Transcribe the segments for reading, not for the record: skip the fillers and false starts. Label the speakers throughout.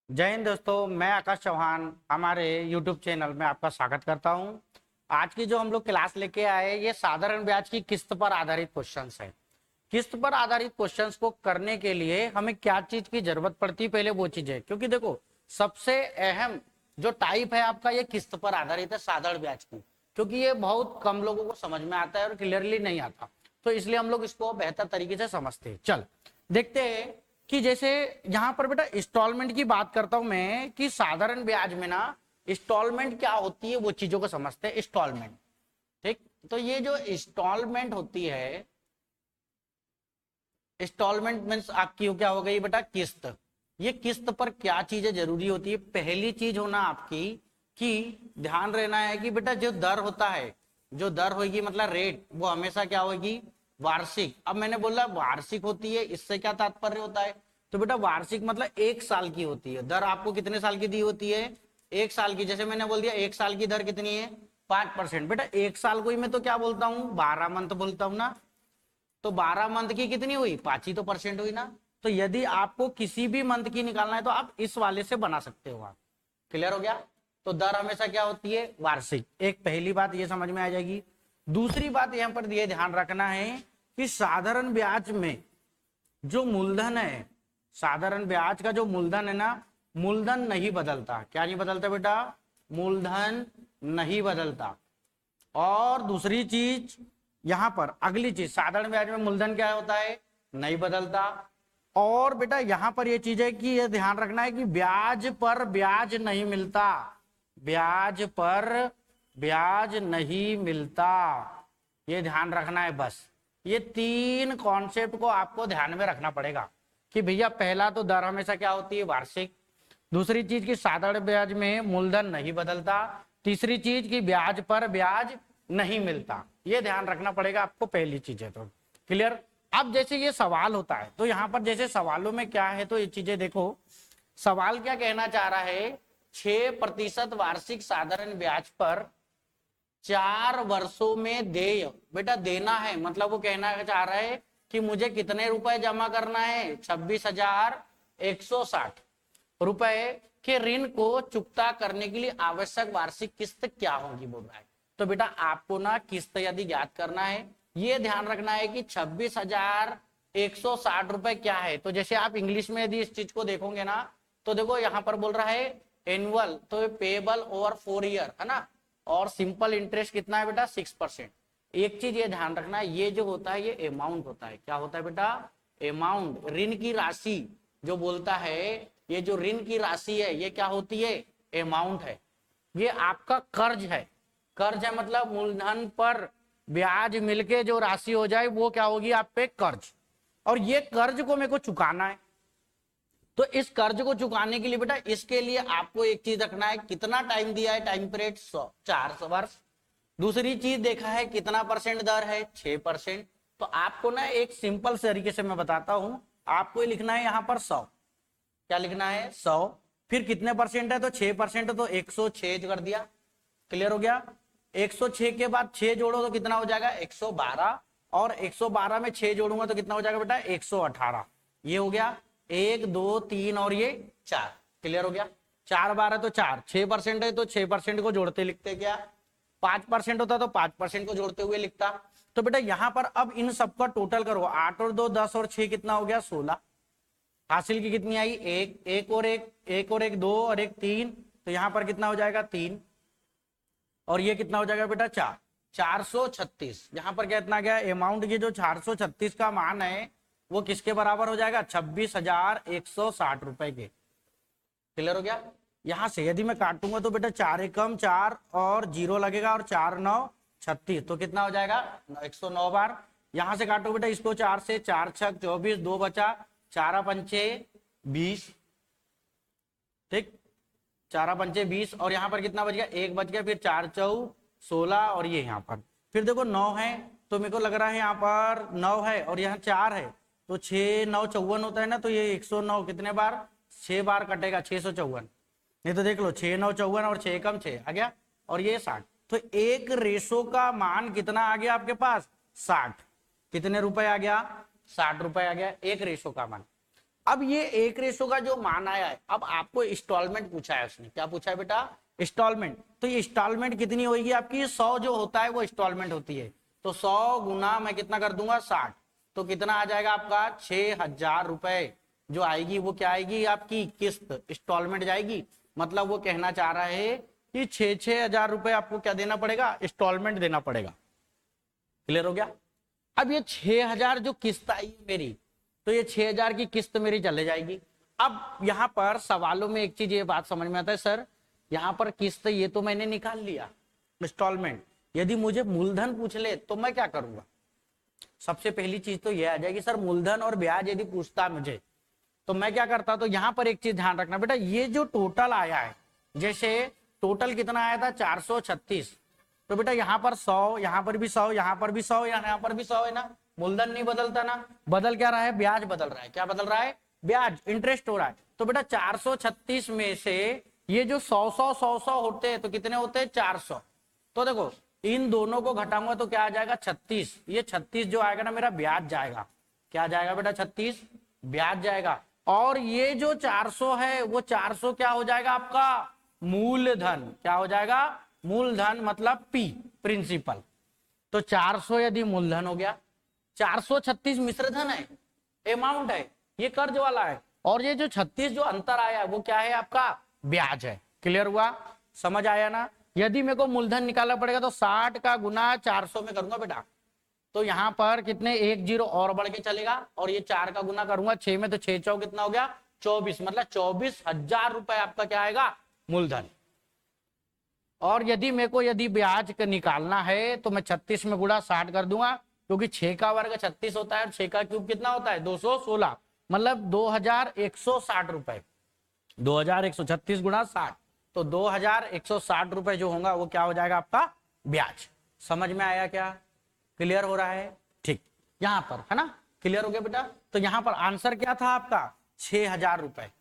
Speaker 1: जय हिंद दोस्तों, मैं आकाश चौहान हमारे YouTube चैनल में आपका स्वागत करता हूं। आज की जो हम लोग क्लास लेके आए ये साधारण ब्याज की किस्त पर आधारित क्वेश्चंस है। किस्त पर आधारित क्वेश्चंस को करने के लिए हमें क्या चीज की जरूरत पड़ती है, पहले वो चीज है, क्योंकि देखो सबसे अहम जो टाइप है आपका ये किस्त पर आधारित है साधारण ब्याज की, क्योंकि ये बहुत कम लोगों को समझ में आता है और क्लियरली नहीं आता, तो इसलिए हम लोग इसको बेहतर तरीके से समझते हैं। चल देखते हैं कि जैसे यहां पर बेटा इंस्टॉलमेंट की बात करता हूं मैं कि साधारण ब्याज में ना इंस्टॉलमेंट क्या होती है वो चीजों को समझते हैं। इंस्टॉलमेंट, ठीक, तो ये जो इंस्टॉलमेंट होती है, इंस्टॉलमेंट मीन्स आपकी क्या हो गई बेटा, किस्त। ये किस्त पर क्या चीजें जरूरी होती है, पहली चीज होना आपकी कि ध्यान रहना है कि बेटा जो दर होता है, जो दर होगी मतलब रेट, वो हमेशा क्या होगी, वार्षिक। अब मैंने बोला वार्षिक होती है, इससे क्या तात्पर्य होता है, तो बेटा वार्षिक मतलब एक साल की होती है। दर आपको कितने साल की दी होती है, एक साल की। जैसे मैंने बोल दिया एक साल की दर कितनी है, 5%। बेटा एक साल को ही मैं तो क्या बोलता हूँ, 12 मंथ बोलता हूँ ना, तो 12 मंथ की कितनी हुई, 5 ही तो परसेंट हुई ना। तो यदि आपको किसी भी मंथ की निकालना है तो आप इस वाले से बना सकते हो। आप क्लियर हो गया। तो दर हमेशा क्या होती है, वार्षिक। एक पहली बात ये समझ में आ जाएगी। दूसरी बात यहां पर ये ध्यान रखना है कि साधारण ब्याज में जो मूलधन है, साधारण ब्याज का जो मूलधन है ना, मूलधन नहीं बदलता। क्या नहीं बदलता बेटा, मूलधन नहीं बदलता। और दूसरी चीज यहां पर अगली चीज, साधारण ब्याज में मूलधन क्या होता है, नहीं बदलता। और बेटा यहां पर ये चीज है कि ये ध्यान रखना है कि ब्याज पर ब्याज नहीं मिलता, ब्याज पर ब्याज नहीं मिलता, ये ध्यान रखना है बस। ये तीन कॉन्सेप्ट को आपको ध्यान में रखना पड़ेगा कि भैया पहला तो दर हमेशा क्या होती है, वार्षिक। दूसरी चीज की साधारण ब्याज में मूलधन नहीं बदलता। तीसरी चीज की ब्याज पर ब्याज नहीं मिलता। ये ध्यान रखना पड़ेगा आपको, पहली चीज है। तो क्लियर। अब जैसे ये सवाल होता है तो यहां पर जैसे सवालों में क्या है, तो ये चीजें देखो। सवाल क्या कहना चाह रहा है, 6% वार्षिक साधारण ब्याज पर 4 वर्षों में देय। बेटा देना है मतलब वो कहना चाह रहा है कि मुझे कितने रुपए जमा करना है, 26,160 रुपए के ऋण को चुकता करने के लिए आवश्यक वार्षिक किस्त क्या होगी बोल रहा है। तो बेटा आपको ना किस्त यदि ज्ञात करना है, ये ध्यान रखना है कि 26,160 रुपए क्या है। तो जैसे आप इंग्लिश में यदि इस चीज को देखोगे ना, तो देखो यहां पर बोल रहा है एनुअल, तो पेबल ओवर 4 ईयर है ना, और सिंपल इंटरेस्ट कितना है बेटा, 6%। एक चीज ये ध्यान रखना है, ये जो होता है ये अमाउंट होता है। क्या होता है बेटा, अमाउंट, ऋण की राशि जो बोलता है, ये जो ऋण की राशि है ये क्या होती है, अमाउंट है। ये आपका कर्ज है। कर्ज है मतलब मूलधन पर ब्याज मिलके जो राशि हो जाए वो क्या होगी, आप पे कर्ज। और ये कर्ज को मेरे को चुकाना है, तो इस कर्ज को चुकाने के लिए बेटा इसके लिए आपको एक चीज रखना है, कितना टाइम दिया है, टाइम पीरियड 4 वर्ष। दूसरी चीज देखा है कितना परसेंट दर है, 6%। तो आपको ना एक सिंपल तरीके से मैं बताता हूं, आपको लिखना है यहां पर 100। क्या लिखना है, 100। फिर कितने परसेंट है, तो 6% है, तो 106 कर दिया। क्लियर हो गया। 106 के बाद 6 जोड़ो तो कितना हो जाएगा, 112। और 112 में 6 जोड़ूंगा तो कितना हो जाएगा बेटा, 118। ये हो गया 1 2 3 और ये 4। क्लियर हो गया। 4 बार है तो 4, 6% है तो 6% को जोड़ते लिखते, क्या 5% होता तो 5% को जोड़ते हुए लिखता। तो बेटा यहां पर अब इन सबका टोटल करो, 8 और 2 10 और 6 कितना हो गया, 16। हासिल की कितनी आई, एक, एक और एक, एक और एक 2 और एक 3, तो यहां पर कितना हो जाएगा, 3। और ये कितना हो जाएगा बेटा, 4, 436। यहां पर क्या इतना गया अमाउंट, ये जो 436 का मान है वो किसके बराबर हो जाएगा, 26,160 रुपए के। क्लियर हो गया। यहां से यदि मैं काटूंगा तो बेटा 4 एकम 4 और 0 लगेगा, और 4 9 36, तो कितना हो जाएगा, 109 बार। यहां से काटो बेटा इसको 4 से, 4 6 24, 2 बचा, 4 पंचे 20, ठीक, 4 पंचे 20। और यहाँ पर कितना बच गया, 1 बच गया, फिर 4 चौ 16, और ये यहाँ पर फिर देखो 9 है, तो मेरे को लग रहा है यहाँ पर 9 है और यहाँ 4 है, तो 6 9 54 होता है ना, तो ये 109 कितने बार, 6 बार कटेगा, 654। नहीं तो देख लो 6 9 54 और 6 कम 6 आ गया, और ये 60। तो एक रेशो का मान कितना आ गया आपके पास, 60। कितने रुपए आ गया, 60 रुपए आ गया एक रेशो का मान। अब ये 1 का जो मान आया है, अब आपको इंस्टॉलमेंट पूछा है उसने, क्या पूछा है बेटा, इंस्टॉलमेंट। तो ये इंस्टॉलमेंट कितनी होगी आपकी, 100 जो होता है वो इंस्टॉलमेंट होती है, तो 100 गुना मैं कितना कर दूंगा 60, तो कितना आ जाएगा आपका 6,000 रुपए जो आएगी वो क्या आएगी आपकी किस्त, इंस्टॉलमेंट जाएगी। मतलब वो कहना चाह रहा है कि 6,000 रुपए आपको क्या देना पड़ेगा, इंस्टॉलमेंट देना पड़ेगा। क्लियर हो गया। अब ये 6,000 जो किस्त आई मेरी, तो ये 6,000 की किस्त मेरी चले जाएगी। अब यहां पर सवालों में एक चीज ये बात समझ में आता है, सर यहां पर किस्त ये तो मैंने निकाल लिया इंस्टॉलमेंट, यदि मुझे मूलधन पूछ ले तो मैं क्या करूंगा। सबसे पहली चीज तो ये आ जाएगी सर मूलधन और ब्याज यदि पूछता मुझे तो मैं क्या करता, तो यहां पर एक चीज ध्यान रखना बेटा, ये जो टोटल आया है, जैसे टोटल कितना आया था 436, तो बेटा यहाँ पर 100, यहाँ पर भी 100, यहाँ पर भी 100, यहाँ पर भी 100 है ना, मूलधन नहीं बदलता ना, बदल क्या रहा है, ब्याज बदल रहा है। क्या बदल रहा है, ब्याज, इंटरेस्ट हो रहा है। तो बेटा 436 में से ये जो 100 होते हैं तो कितने होते हैं 400, तो देखो इन दोनों को घटाऊंगा तो क्या आ जाएगा 36, ये 36 जो आएगा ना मेरा ब्याज जाएगा। क्या जाएगा बेटा 36 ब्याज जाएगा। और ये जो 400 है वो 400 क्या हो जाएगा आपका मूलधन, क्या हो जाएगा मूलधन, मतलब पी प्रिंसिपल। तो 400 यदि मूलधन हो गया, 436 मिश्रधन है, अमाउंट है, ये कर्ज वाला है, और ये जो 36 जो अंतर आया है वो क्या है आपका ब्याज है। क्लियर हुआ, समझ आया ना। यदि मेरे को मूलधन निकालना पड़ेगा तो 60 का गुना 400 में करूंगा बेटा, तो यहां पर कितने 1 0 और बढ़ के चलेगा, और ये 4 का गुना करूंगा 6 में, तो 6 चौ कितना हो गया 24, मतलब 24,000 रुपए आपका क्या आएगा मूलधन। और यदि मेरे को यदि ब्याज का निकालना है तो मैं 36 में गुणा 60 कर दूंगा, क्योंकि 6 का वर्ग 36 होता है और 6 का क्यूब कितना होता है 216, मतलब 2,160 रुपए, 2,136 गुणा 60, तो 2,160 रुपए जो होगा वो क्या हो जाएगा आपका ब्याज। समझ में आया क्या, क्लियर हो रहा है, ठीक, यहां पर है ना, क्लियर हो गया बेटा। तो यहां पर आंसर क्या था आपका 6,000 रुपए।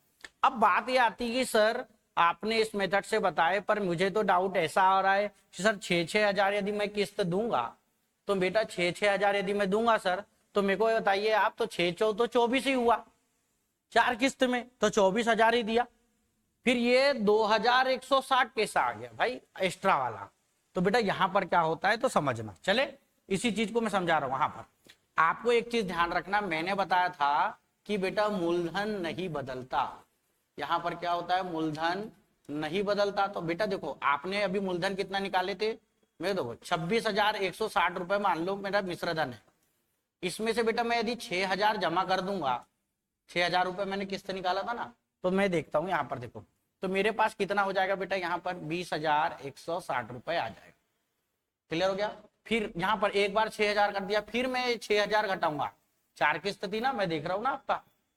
Speaker 1: अब बात ये आती है कि सर आपने इस मेथड से बताए, पर मुझे तो डाउट ऐसा आ रहा है कि सर 6,000 यदि मैं किस्त दूंगा, तो बेटा 6,000 यदि मैं दूंगा सर, तो मेरे को बताइए आप, तो 6 चौ तो 24 ही हुआ, 4 किस्त में तो 24,000 ही दिया, फिर ये 2,160 कैसा आ गया भाई एक्स्ट्रा वाला। तो बेटा यहां पर क्या होता है तो समझना, चले इसी चीज को मैं समझा रहा हूं। वहां पर आपको एक चीज ध्यान रखना, मैंने बताया था कि बेटा मूलधन नहीं बदलता, यहां पर क्या होता है मूलधन नहीं बदलता। तो बेटा देखो आपने अभी मूलधन कितना निकाले थे, मेरे देखो 26,160 रुपए मान लो मेरा मिश्रधन है, इसमें से बेटा मैं यदि 6,000 जमा कर दूंगा, 6,000 रुपए मैंने किस्त निकाला था ना, तो मैं देखता हूं यहाँ पर देखो, तो मेरे पास कितना हो जाएगा बेटा, यहाँ पर 20,160 रुपए आ जाएगा। क्लियर हो गया। फिर यहाँ पर एक बार 6,000 कर दिया, फिर मैं 6,000 घटाऊंगा, 4 किस्त थी ना, मैं देख रहा हूँ ना आपका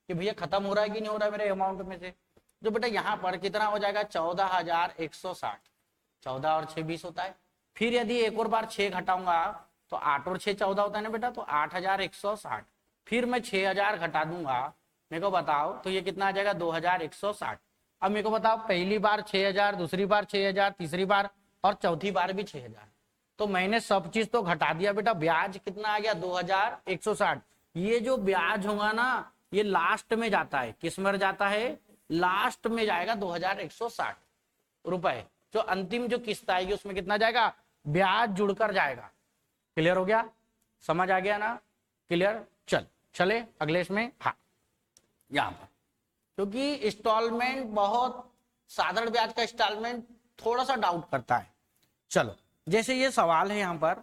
Speaker 1: कि भैया खत्म हो रहा है कि नहीं हो रहा है मेरे अमाउंट में से, तो बेटा यहाँ पर कितना हो जाएगा 14,160, 14 और 6 20 होता है। फिर यदि एक और बार 6 घटाऊंगा तो 8 और 6 14 होता है ना बेटा, तो 8,160, फिर मैं 6,000 घटा दूंगा, मेरे को बताओ तो ये कितना आ जाएगा 2,160। अब मेरे को बताओ पहली बार 6,000, दूसरी बार 6,000, तीसरी बार और चौथी बार भी 6,000, तो मैंने सब चीज तो घटा दिया बेटा, ब्याज कितना आ गया 2,160। ये जो ब्याज होगा ना ये लास्ट में जाता है, किस में जाता है, लास्ट में जाएगा 2,160 रुपए, जो अंतिम जो किस्त आएगी उसमें कितना जाएगा ब्याज जुड़कर जाएगा। क्लियर हो गया, समझ आ गया ना, क्लियर। चले अगले इसमें, हाँ यहां पर क्योंकि इंस्टॉलमेंट बहुत साधारण ब्याज का इंस्टॉलमेंट थोड़ा सा डाउट करता है। चलो जैसे ये सवाल है यहाँ पर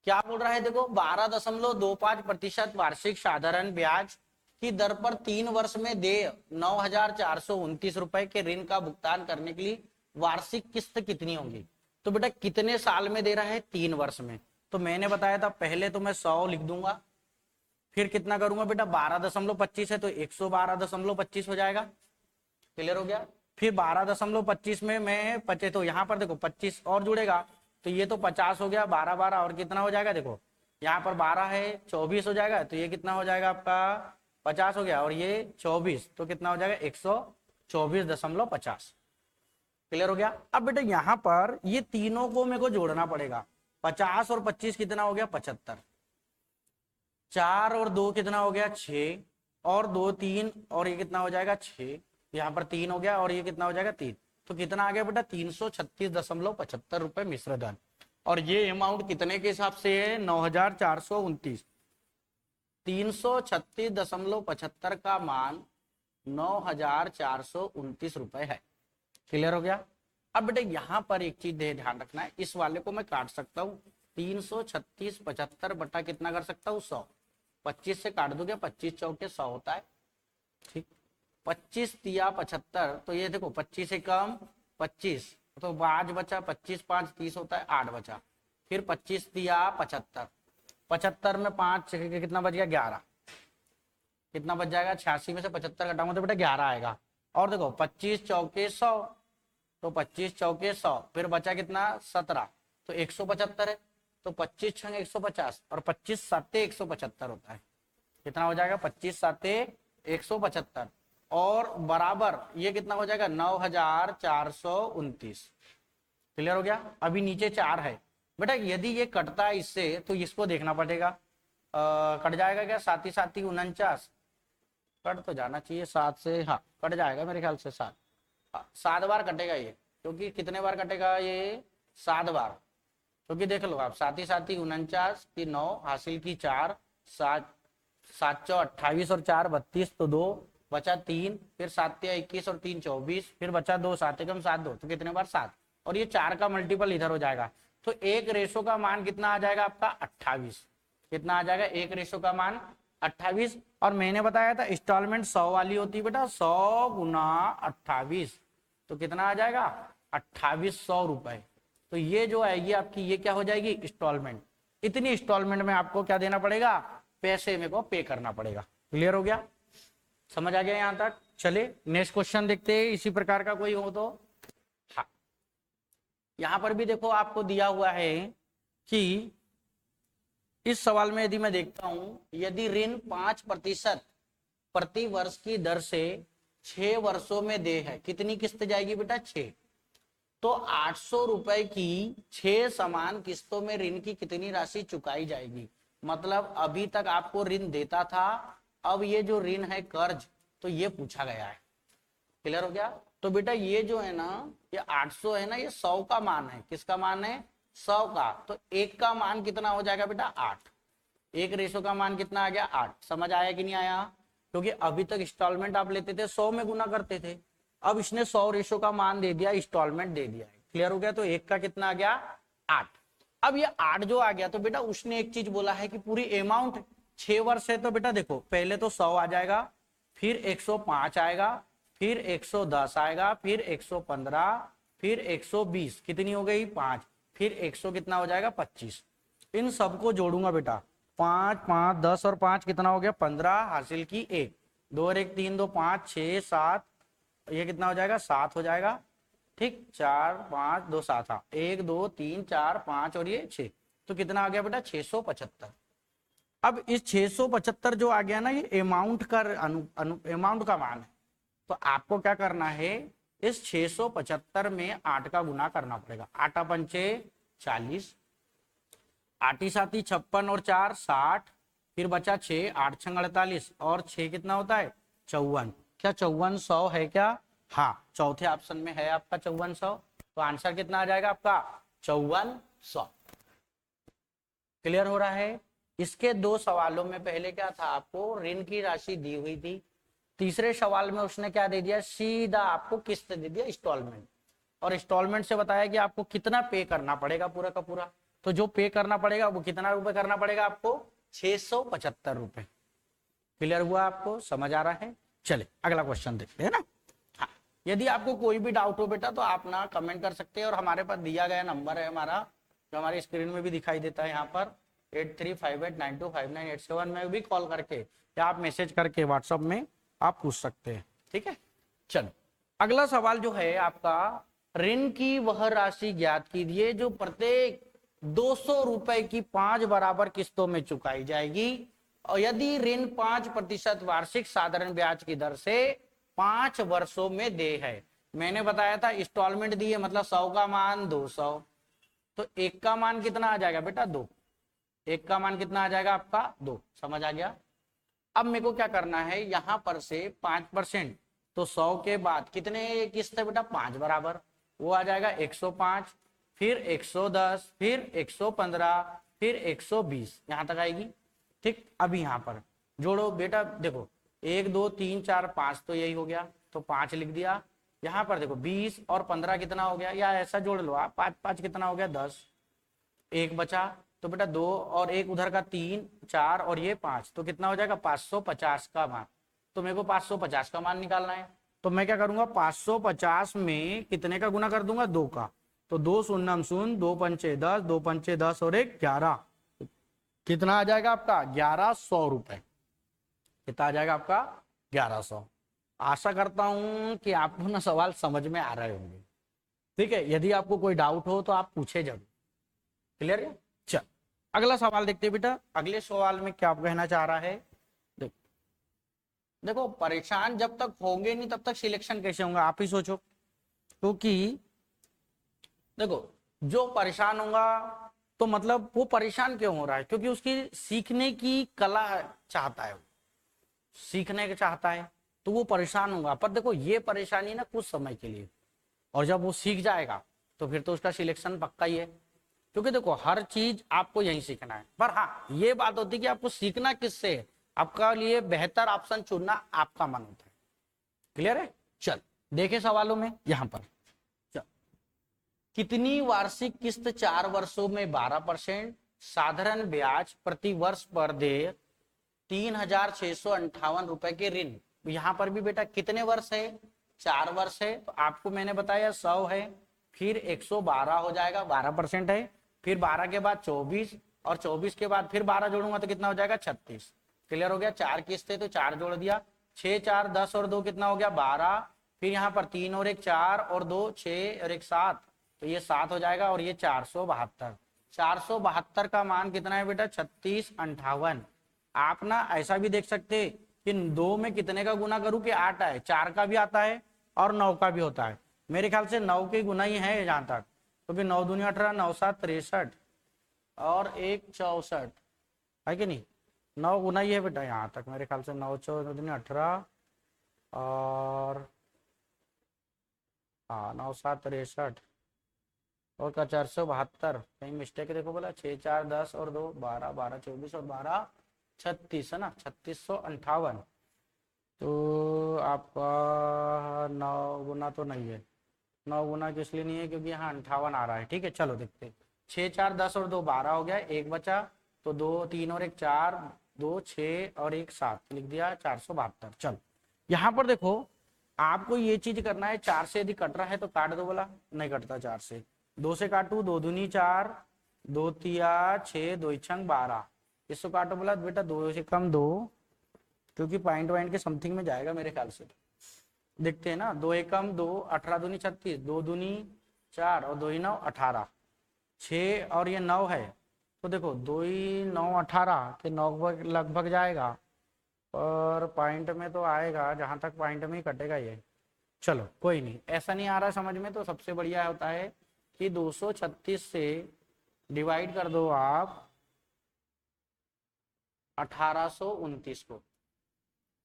Speaker 1: क्या बोल रहा है, देखो 12.25% वार्षिक साधारण ब्याज की दर पर 3 वर्ष में देय 9,429 रुपए के ऋण का भुगतान करने के लिए वार्षिक किस्त कितनी होगी। तो बेटा कितने साल में दे रहा है 3 वर्ष में, तो मैंने बताया था पहले तो मैं 100 लिख दूंगा, फिर कितना करूंगा बेटा 12.25 है तो 112.25 हो जाएगा। क्लियर हो गया। फिर 12.25 में मैं 25, तो यहाँ पर देखो 25 और जुड़ेगा तो ये तो 50 हो गया, 12 12 और कितना हो जाएगा, देखो यहाँ पर 12 है 24 हो जाएगा, तो ये कितना हो जाएगा आपका 50 हो गया, और ये 24 तो कितना हो जाएगा 124.50। क्लियर हो गया। अब बेटा यहाँ पर ये तीनों को मेरे को जोड़ना पड़ेगा, 50 और 25 कितना हो गया 75, 4 और 2 कितना हो गया 6, और 2 3 और ये कितना हो जाएगा 6, यहाँ पर 3 हो गया और ये कितना हो जाएगा 3, तो कितना आ गया बेटा 336.75 रुपए मिश्र धन। और ये अमाउंट कितने के हिसाब से है 9429, 336.75 का मान 9429 रुपए है। क्लियर हो गया। अब बेटा यहाँ पर एक चीज ध्यान रखना है, इस वाले को मैं काट सकता हूँ 336.75 बटा कितना कर सकता हूँ 100, 25 से काट दोगे 25 चौके 100 होता है। ठीक, 25 तिया 75, तो ये देखो 25 से कम 25, तो 5 बचा, 25 5 30 होता है, 8 बचा, फिर 25 तिया 75, 75 में 5 कितना बच गया 11, कितना बच जाएगा 86 में से 75 घटाऊंगा तो बेटा 11 आएगा। और देखो 25 चौके 100, तो 25 चौके 100, फिर बचा कितना 17, तो 175 है, तो 25 छंग 150 और 25 साते 175 होता है। कितना हो जाएगा 25 साते 175 और बराबर ये कितना हो जाएगा 9429। क्लियर हो गया। अभी नीचे 4 है बेटा, यदि ये कटता है इससे तो इसको देखना पड़ेगा, कट जाएगा क्या, साथ ही 49, कट तो जाना चाहिए 7 से, हाँ कट जाएगा मेरे ख्याल से 7, 7 बार कटेगा ये, क्योंकि कितने बार कटेगा ये 7 बार, क्योंकि देख लो आप 7 ही 49 की 9 हासिल की 4, 7 7 चौ 28 और 4 32, तो 2 बचा 3, फिर 7 21 और 3 24, फिर बचा 2, 7 कम 7 2, तो कितने बार 7, और ये 4 का मल्टीपल इधर हो जाएगा, तो एक रेशो का मान कितना आ जाएगा आपका 28। कितना आ जाएगा एक रेशो का मान 28। और मैंने बताया था इंस्टॉलमेंट 100 वाली होती है बेटा, 100 गुना 28, तो कितना आ जाएगा 2800 रुपए। तो ये जो आएगी आपकी ये क्या हो जाएगी इंस्टॉलमेंट। इतनी इंस्टॉलमेंट में आपको क्या देना पड़ेगा, पैसे मेरे को पे करना पड़ेगा। क्लियर हो गया, समझ आ गया यहां तक। चले नेक्स्ट क्वेश्चन देखते हैं, इसी प्रकार का कोई हो तो। हाँ, यहां पर भी देखो आपको दिया हुआ है कि इस सवाल में यदि मैं देखता हूं, यदि ऋण 5% प्रति वर्ष की दर से 6 वर्षों में दे है, कितनी किस्त जाएगी बेटा 6, तो 800 रुपए की 6 समान किस्तों में ऋण की कितनी राशि चुकाई जाएगी। मतलब अभी तक आपको ऋण देता था, अब ये जो ऋण है कर्ज, तो ये पूछा गया है। क्लियर हो गया। तो बेटा ये जो है ना, ये 800 है ना, ये 100 का मान है। किसका मान है 100 का, तो एक का मान कितना हो जाएगा बेटा 8, एक रेशो का मान कितना आ गया 8। समझ आया कि नहीं आया, क्योंकि अभी तक इंस्टॉलमेंट आप लेते थे 100 में गुना करते थे, अब इसने 100 रेशो का मान दे दिया, इंस्टॉलमेंट दे दिया है। क्लियर हो गया। तो एक का कितना आ गया 8। अब ये 8 जो आ गया, तो बेटा उसने एक चीज बोला है कि पूरी अमाउंट 6 वर्ष है, तो बेटा देखो पहले तो 100 आ जाएगा, फिर 105 आएगा, फिर 110 आएगा, फिर 115, फिर 120, कितनी हो गई 5, फिर 100 कितना हो जाएगा 25। इन सबको जोड़ूंगा बेटा, 5 5 10 और 5 कितना हो गया 15, हासिल की 1, 2 और 1 3 2 5 6 7, ये कितना हो जाएगा 7 हो जाएगा। ठीक, 4 5 2 7, हाँ 1 2 3 4 5 और ये 6, तो कितना आ गया बेटा 675। अब इस 675 जो आ गया ना, ये अमाउंट का अमाउंट का मान है, तो आपको क्या करना है, इस 675 में 8 का गुना करना पड़ेगा। 8 पंचे 40, 8 साथी 56 और 4 60, फिर बचा 6, 8 छंग 48 और 6 कितना होता है 54। क्या 5400 है क्या, हाँ चौथे ऑप्शन में है आपका 5400, तो आंसर कितना आ जाएगा आपका 5400। क्लियर हो रहा है। इसके 2 सवालों में पहले क्या था, आपको ऋण की राशि दी हुई थी, तीसरे सवाल में उसने क्या दे दिया, सीधा आपको किस्त दे दिया इंस्टॉलमेंट, और इंस्टॉलमेंट से बताया कि आपको कितना पे करना पड़ेगा पूरा का पूरा। तो जो पे करना पड़ेगा वो कितना रुपए करना पड़ेगा आपको 675 रुपए। क्लियर हुआ, आपको समझ आ रहा है। चले अगला क्वेश्चन देखते हैं ना। हाँ, यदि आपको कोई भी डाउट हो बेटा तो आप ना कमेंट कर सकते हैं, और हमारे पास दिया गया नंबर है हमारा, जो हमारी स्क्रीन में भी दिखाई देता है यहाँ पर 8358925987 में भी कॉल करके या आप मैसेज करके व्हाट्सएप में आप पूछ सकते हैं। ठीक है, चलो अगला सवाल जो है आपका, ऋण की वह राशि ज्ञात कीजिए जो प्रत्येक 200 रुपए की 5 बराबर किस्तों में चुकाई जाएगी, और यदि ऋण 5% वार्षिक साधारण ब्याज की दर से 5 वर्षों में दे है। मैंने बताया था इंस्टॉलमेंट दी है, मतलब 100 का मान 200, तो एक का मान कितना आ जाएगा बेटा 2, एक का मान कितना आ जाएगा आपका 2। समझ आ गया। अब मेरे को क्या करना है, यहाँ पर से 5%, तो 100 के बाद कितने किस्त है बेटा, 5 बराबर, वो आ जाएगा 105, फिर 110, फिर 115, फिर 120, यहां तक आएगी। ठीक, अभी यहां पर जोड़ो बेटा, देखो 1 2 3 4 5 तो यही हो गया, तो 5 लिख दिया। यहाँ पर देखो 20 और 15 कितना हो गया, या ऐसा जोड़ लो आप, 5 5 कितना हो गया 10, एक बचा, तो बेटा 2 और 1 उधर का 3 4 और ये 5, तो कितना हो जाएगा 550 का मान। तो मेरे को 550 का मान निकालना है, तो मैं क्या करूंगा, 550 में कितने का गुना कर दूंगा, 2 का, तो 2 शून्य शून्य, 2 पंचे 10, 2 पंचे 10 और 1 11, कितना आ जाएगा आपका 1100 रुपए। कितना आ जाएगा आपका 1100। आशा करता हूं कि आपको ना सवाल समझ में आ रहे होंगे। ठीक है, यदि आपको कोई डाउट हो तो आप पूछे जरूर। क्लियर है? चल अगला सवाल देखते हैं बेटा, अगले सवाल में क्या कहना चाह रहा है। देखो परेशान जब तक होंगे नहीं तब तक सिलेक्शन कैसे होगा, आप ही सोचो। क्योंकि देखो जो परेशान होगा तो मतलब वो परेशान क्यों हो रहा है, क्योंकि उसकी सीखने की कला चाहता है, सीखने का चाहता है, तो वो परेशान होगा। पर देखो ये परेशानी ना कुछ समय के लिए, और जब वो सीख जाएगा तो फिर तो उसका सिलेक्शन पक्का ही है। क्योंकि देखो हर चीज आपको यही सीखना है, पर हाँ ये बात होती है कि आपको सीखना किससे है, आपका लिए बेहतर ऑप्शन चुनना आपका मन होता है। क्लियर है? चल देखे सवालों में यहां पर, चल कितनी वार्षिक किस्त 4 वर्षों में 12% साधारण ब्याज प्रति वर्ष पर दे 3658 रुपए के ऋण। यहां पर भी बेटा कितने वर्ष है, 4 वर्ष है, तो आपको मैंने बताया 100 है, फिर 112 हो जाएगा, 12% है, फिर 12 के बाद 24, और 24 के बाद फिर 12 जोड़ूंगा तो कितना हो जाएगा 36। क्लियर हो गया? 4 किस्त है तो 4 जोड़ दिया, 6 4 10 और 2 कितना हो गया 12, फिर यहाँ पर 3 और 1 4 और 2 6 और 1 7, तो ये 7 हो जाएगा, और ये 472। 472 का मान कितना है बेटा, 3658। आप ना ऐसा भी देख सकते कि 2 में कितने का गुना करूं कि 8 आए, 4 का भी आता है और 9 का भी होता है। मेरे ख्याल से 9 के गुना ही है जहां तक, क्योंकि 9 दूनी 18, 9 7 63 और 1 64 है कि नहीं, 9 गुना ही है बेटा यहाँ तक मेरे ख्याल से, 9 4 दूनी 18 और हाँ 9 7 63 और का 472, कहीं मिस्टेक है देखो, बोला 6 4 10 और 2 12 12 24 और 12 36 है ना, 3658। तो आपका 9 गुना तो नहीं है, 9 गुना किस लिए नहीं है, क्योंकि यहाँ 58 आ रहा है। ठीक है चलो देखते, 6 4 10 और 2 12 हो गया, एक बचा, तो 2 3 और 1 4, 2 6 और 1 7 लिख दिया, 472। चलो यहाँ पर देखो आपको ये चीज करना है, 4 से यदि कट रहा है तो काट दो, बोला नहीं कटता 4 से, 2 से काटू, 2 दूनी 4, 2 तिया 6, 2 छंग 12, इसको काटो, बोला बेटा 2 से कम 2, क्योंकि पॉइंट वाइंट के समथिंग में जाएगा मेरे ख्याल से। देखते हैं ना, 2 एकम 2, 18 दूनी 36, 2 दूनी 4 और 2 ही 9 18, 6 और ये 9 है, तो देखो 2 ही 9 18 के 9 लगभग जाएगा, और पॉइंट में तो आएगा, जहां तक पॉइंट में ही कटेगा ये। चलो कोई नहीं, ऐसा नहीं आ रहा समझ में, तो सबसे बढ़िया होता है कि 236 से डिवाइड कर दो आप 1829 को,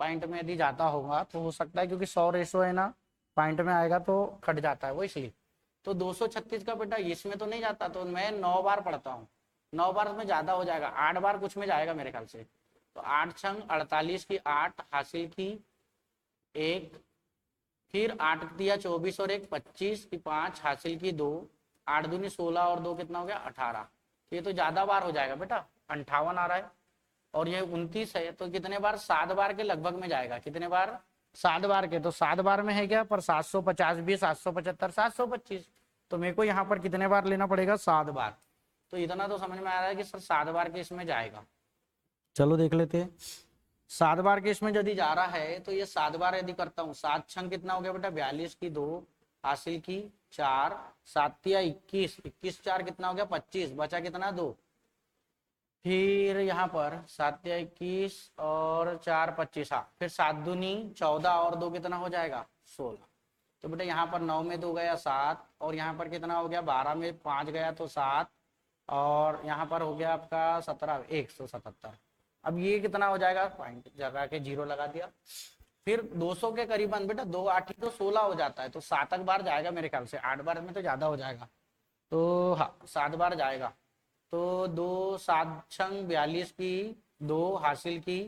Speaker 1: पॉइंट में यदि जाता होगा तो हो सकता है, क्योंकि 100 रेशो है ना, पॉइंट में आएगा तो कट जाता है वो, इसलिए। तो 236 का बेटा इसमें तो नहीं जाता, तो मैं 9 बार पढ़ता हूँ, 9 बार में ज्यादा हो जाएगा, 8 बार कुछ में जाएगा मेरे ख्याल से, तो 8 छंग 48 की 8 हासिल की 1, फिर 8 दिया 24 और 1 25 की 5 हासिल की 2, 8 दूनी 16 और 2 कितना हो गया 18, ये तो ज्यादा बार हो जाएगा बेटा, 58 आ रहा है, और ये 29 है, तो कितने बार 7 बार के लगभग में जाएगा, कितने बार 7 बार के, तो 7 बार में है क्या, पर 750 भी 775 725, तो मेरे को यहाँ पर कितने बार लेना पड़ेगा 7 बार, तो इतना तो समझ में आ रहा है कि सर 7 बार के इसमें जाएगा। चलो देख लेते हैं, 7 बार के इसमें यदि जा रहा है तो ये 7 बार यदि करता हूँ, 7 छंग कितना हो गया बेटा 42 की 2 हासिल की 4, 7 या 21, 21 4 कितना हो गया 25, बचा कितना 2, फिर यहाँ पर 7 या 21 और 4 25, हाँ फिर 7 दूनी 14 और 2 कितना हो जाएगा 16, तो बेटा यहाँ पर 9 में 2 गया 7, और यहाँ पर कितना हो गया 12 में 5 गया तो 7, और यहाँ पर हो गया आपका 17 177, अब ये कितना हो जाएगा, पॉइंट जगह के 0 लगा दिया। फिर 200 के करीबन बेटा 2 8 तो 16 हो जाता है, तो 7 बार जाएगा मेरे ख्याल से, 8 बार में तो ज्यादा हो जाएगा, तो हाँ 7 बार जाएगा। तो 2 7 छंग 42 की, 2 हासिल की।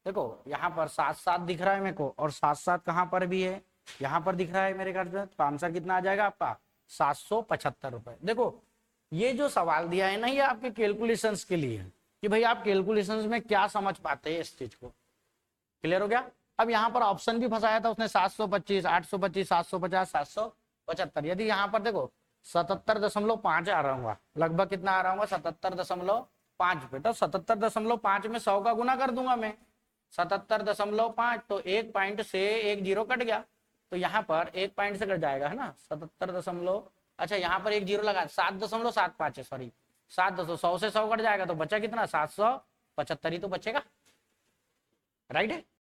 Speaker 1: देखो यहाँ पर 7 7 दिख रहा है मेरे को, और 7 7 कहाँ पर भी है, यहाँ पर दिख रहा है मेरे ख्याल से। तो आंसर कितना आ जाएगा आपका 775 रुपए। देखो ये जो सवाल दिया है ना, ये आपके कैलकुलेशंस के लिए है कि भाई आप कैलकुलेशंस में क्या समझ पाते हैं इस चीज को। क्लियर हो गया। अब यहाँ पर ऑप्शन भी फंसाया था उसने, 725 825 750 775। यदि यहाँ पर देखो 77.5 आ रहा होगा, लगभग कितना आ रहा होगा 77.5 पे, तो 77.5 में 100 का गुना कर दूंगा मैं, 77.5, तो एक पॉइंट से एक 0 कट गया, तो यहाँ पर एक पॉइंट से कट जाएगा है ना 77 अच्छा यहाँ पर एक 0 लगा, 7.75 है, सॉरी 100 से 100 कट जाएगा, तो बचा कितना 775 ही तो बचेगा, राइट है।